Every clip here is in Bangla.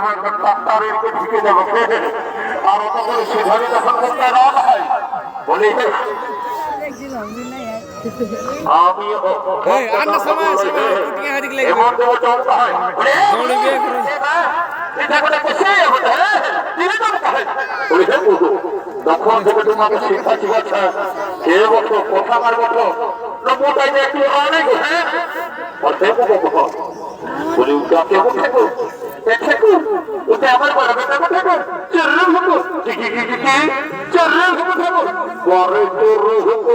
যেমন ডাক্তারের ঢুকে যাবো আর অত করে সেভাবে যখন করতে না হয় বলি আমি এমন দেবো চলতে হয় তখন থেকে তোমাকে শিক্ষা শিখাচ্ছে কে বসো কোথাকার বসো মোটাই একটু অনেক বলি উঠাকে উঠেকো ওটা আমার বড় বেটা উঠেকো চর্রে হবো চর্রে হবো থাকো পরে চর্রে হবো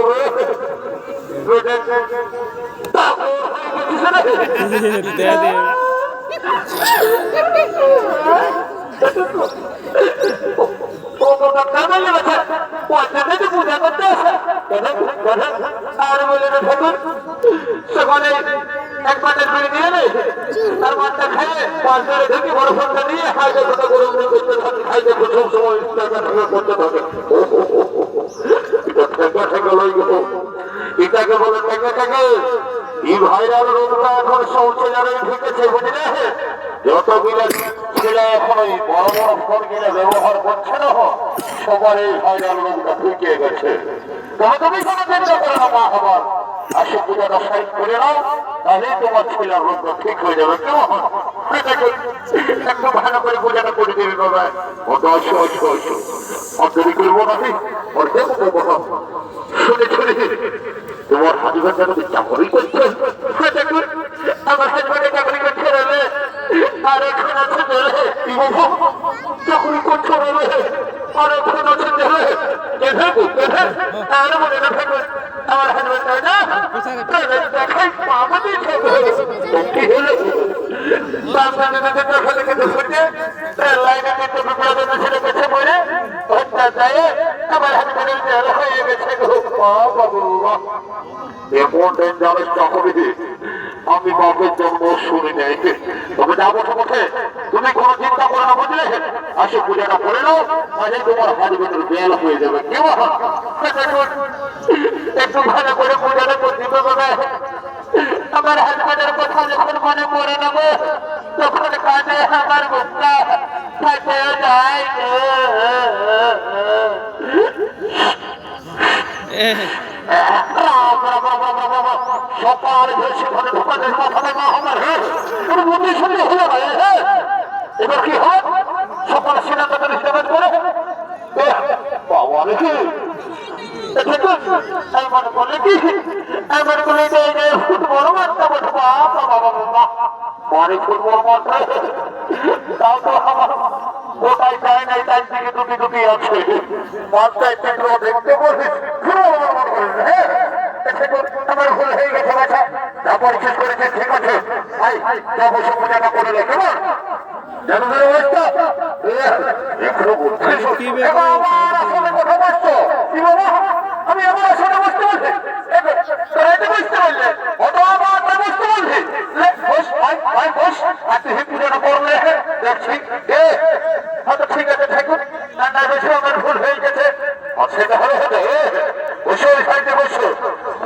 পূজা করতে আসে আর বলে সকালে এক পাটের ফিরে নিয়ে নেই তার মাঠটা খেয়ে পাঁচ ধরে ঢুকে বড় ফোনটা নিয়ে হাইজে কথা গরম করতে থাকে হাইজে প্রথম সময় করতে থাকে এটাকে বলে থেকে থেকে এই ভাইরাল রোগটা এখন শৌচাগারে ঢুকেছে বুঝলে যতগুলো ছেলে এখন ওই বড় বড় ফোন কিনে ব্যবহার করছে না সবার এই ভাইরাল রোগটা ঢুকে গেছে তবে তুমি কোনো চিন্তা করে না মা হবার আসে পূজাটা সাইড করে নাও তাহলে তোমার ছেলের রোগটা ঠিক হয়ে যাবে কেমন একটু ভালো করে পূজাটা করে দেবে বাবা অত অন্তরি করবো নাকি ওর দেখবো শুনে শুনে তোমার হাজবেন্ড যেন চাকরি করছে আমার হাজবেন্ডে চাকরি করছে রে আর এখন আছে চাকরি করছে রে আর এখন আছে আর মনে না থাকবে আমার হাজবেন্ড দেখাই পাবো কি হলো আমি বাপের জন্ম শুনি নাই তবে যাবো তোমাকে তুমি কোনো চিন্তা করো না বুঝলে আসে পূজাটা করে নাও মাঝে তোমার হাজবেন্ডের বেল হয়ে যাবে কেমন একটু ভালো করে পূজাটা করতে হবে আমার হাজবেন্ডের কথা যখন মনে পড়ে নেবো তখন কাজে আমার মুখটা থাকে যায় সকাল সেখানে ঢোকাতে মাথায় না আমার বুদ্ধি শুনলে হলো এবার কি হয় সকাল সিদ্ধান্ত হিসাবে করে বাবা নাকি মনে করলে কি এবার বলে ফুটবল মারতে বসে বাবা বাবা পরে ফুটবল মারতে তাও তো আমার ওটাই চায় নাই তাই থেকে দুটি দুটি আছে মাছটাই চিত্র দেখতে বলিস আমার ভুল হয়ে গেছে বাছা যা পরিশেষ করেছে ঠিক আছে যাবো সব পূজাটা করে রে কেমন আমি আমার আসলে বুঝতে বলছি বুঝতে পারলে পুজোটা করলে দেখছি হয়তো ঠিক আছে থাকুন না বেশি আমার ভুল হয়ে গেছে সেটা হলে হতে বসে ওই সাইডে বসো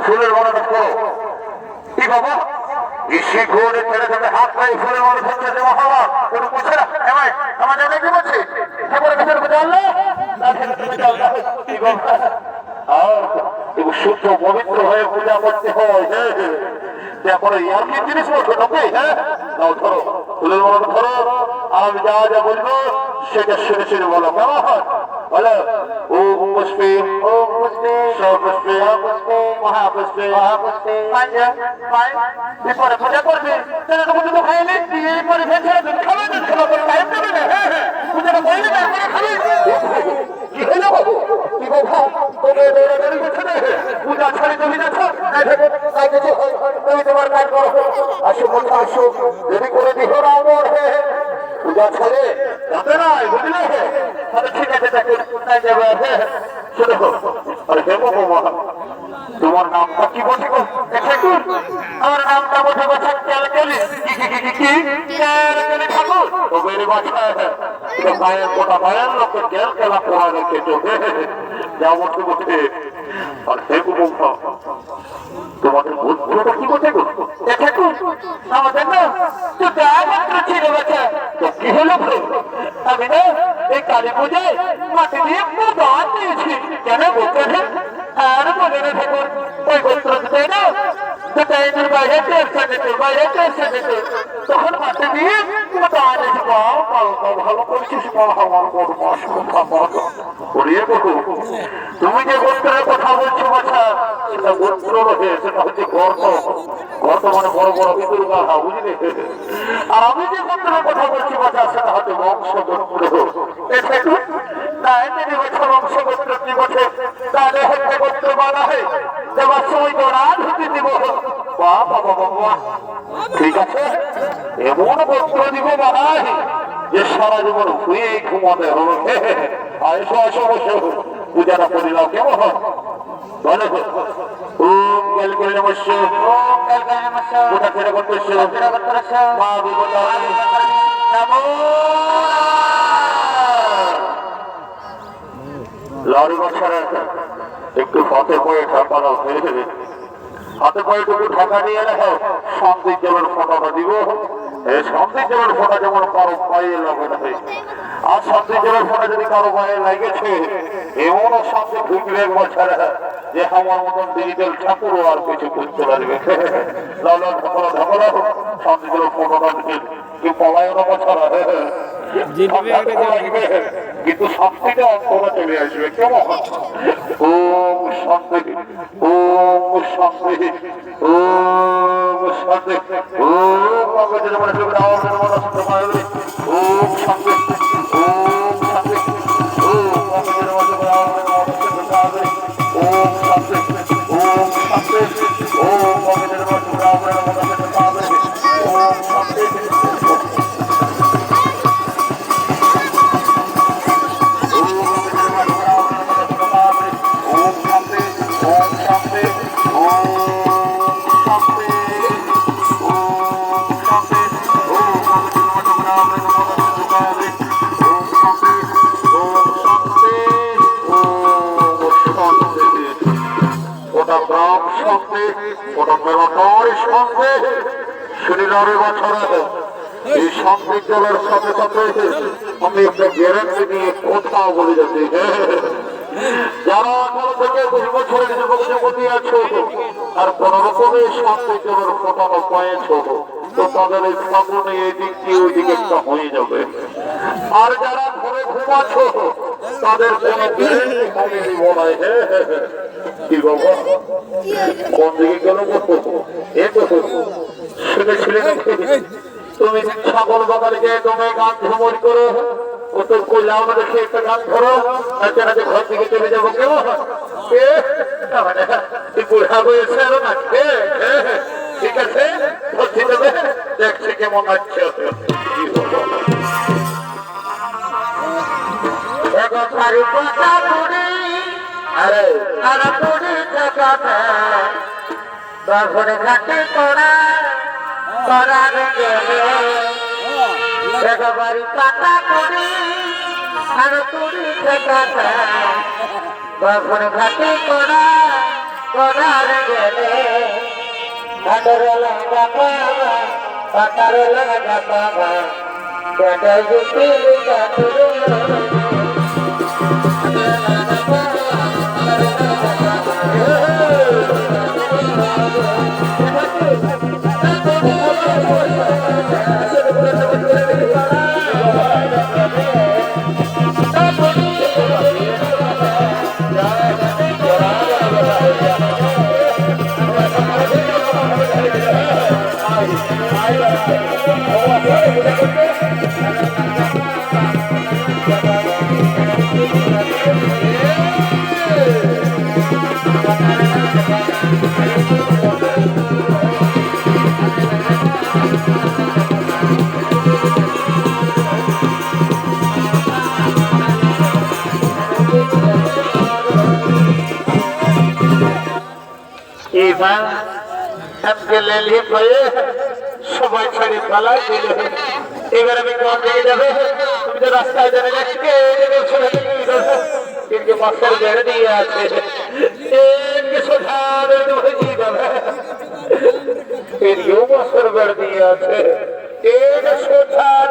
ফুলের বড়টা করো কি বাবা ইসি ঘুরে ছেড়ে ছেড়ে হাত পায়ে ফুলের বড় ধরতে দেওয়া হওয়া কোনো বসে না আমার জায়গায় কি বলছি তারপরে ভিতরে জানলো শুদ্ধ পবিত্র হয়ে পূজা করতে হয় তারপরে আর কি জিনিস বলছো নাকি নাও ধরো ফুলের বড় ধরো আমি যা যা বলবো সেটা শুনে শুনে বলো কেমন হয় বলো ওম পুষ্পে সপুষ্পে মহাপুষ্পে বিপরে পূজা করবে তাহলে তো পুজো খাইলে পরে খাবে পূজাটা করলে তারপরে খাবে কি হলো কি বাবা তোকে দৌড়াদৌড়ি করছে না পূজা ছাড়ি তুমি যাচ্ছ তুমি তোমার কাজ করো আসো বলছো আসো যদি করে দিও না আমার পূজা ছাড়ে যাবে না বুঝলে তাহলে ঠিক আছে যাবে শুনে আরে দেবো তোমার নামটা কি বলছি আমার নামটা বসে বসে ঠাকুর ও মেরে বাচ্চা পায়ের গোটা পায়ের লোককে কেল কেলা পড়া রেখে চোখে যা বলতে বলতে আর সে তোমাদের বুদ্ধিটা কি বলতে গো? আমাদের না তো মাত্র ছিল বাচ্চা, তো কি হলো? আমি না এই কালী পুজোয় মাটি দিয়ে প্রদান দিয়েছি। কেন বলতে? আর মনে না থাকুন ওই গোত্র তাই না, বাইরে বাইরে তখন মাটি দিয়ে প্রদান দিয়েছি। ভালো করেছিস মা, আমার বড় মাস তুমি যে গোত্রের কথা বলছো বাছা, সেটা গোত্র নহে, সেটা হচ্ছে গর্ত। গর্ত মানে বড় বড় বিদুর গাহা, বুঝলে? আর আমি যে গোত্রের কথা বলছি বাছা, সেটা হচ্ছে বংশ গোত্র। তাই যদি বছর বংশ গোত্র কি বছর, তাহলে হচ্ছে গোত্র বলা হয় দেবার সময় গোড়া ঢুকে দিব। বাবা বাবা বাবা, ঠিক আছে, এমন গোত্র দিব বানাই যে সারা জীবন শুয়ে ঘুমাতে হবে। এসো এসো বসে পূজাটা করিলাম, কেমন বলে? ওম ক্যালকুলে নমস্য, ওম ক্যালকুলে নমস্য, পূজা করে করতেছ, পূজা করতেছ, মা বিপদা নমো। লরি বছরে একটু হাতে পায়ে ঠাকা দাও, হাতে পায়ে একটু ঠাকা নিয়ে রাখো, শান্তি জলের ফোঁটাটা দিব। এই শান্তি জলের ফোঁটা যেমন কারো পায়ে লাগে না, আর শান্তি জলের ফোঁটা যদি কারো পায়ে লাগেছে, এমনও শান্তি ঢুকলে একবার ছেড়ে যে আমার মতন ডিজিটাল ঠাকুরও আর কিছু করতে পারবে। লাল ঠাকুর ঢাকলো শান্তি জলের ফোঁটাটা কি পলায় না বছরা, কিন্তু শান্তিটা অন্তরে চলে আসবে। কেমন? ওম শান্তি, ওম শান্তি, ওম শান্তি, ওম মগজের মনে চলে আওয়াজের মনে শুনতে, ওম শান্তি, ওম শান্তি, ওম মগজের মনে চলে আওয়াজের মনে শুনতে, ওম শান্তি, ওম শান্তি, ওম মগজের মনে চলে আওয়াজের মনে শুনতে, ওম শান্তি। এই শান্তি জলের সাথে সাথে আমি একটা গ্যারান্টি নিয়ে কথা বলে যাচ্ছি। যারা 18 থেকে 20 বছরের যুবক যুবতী আছো আর কোন রকমের শান্তি জলের ফোটানো পায়েছ, তো তাদের এই ফাগুনে এই দিক দিয়ে ওই দিকে একটা হয়ে যাবে। আর যারা ঘরে ঘুমাচ্ছ তাদের কোনো গ্যারান্টি আমি দিব না। কি বাবা কোন দিকে গেল শুনেছিলে তুমি ছাগল বাগানকে তুমি গান ঝুমর করো, ও তোর কইলাম দেখে একটা গান ধরো, নাচে ঘর দিকে চলে যাবো। কেমন বুড়া বয়সে আরো নাচবে? ঠিক আছে, ধরছি দেবে, দেখছে কেমন নাচছে। আরে ঘরে ঘাটে করা করার বাড়ি কাটা করি আর তুড়ি কাটা ঘরে ঘাটে করা করার গেলে ঘাটের লাগা পাবা পাতার লাগা পাবা কেটে জুটি সবাই ছেড়ে পালাই দিল। এবার আমি কোন দিকে যাবে? তুমি তো রাস্তায় জানে কিন্তু বাসের বেড়ে দিয়ে আছে। যাবে এর বছর বেড় দিয়ে আছে এর সোঠার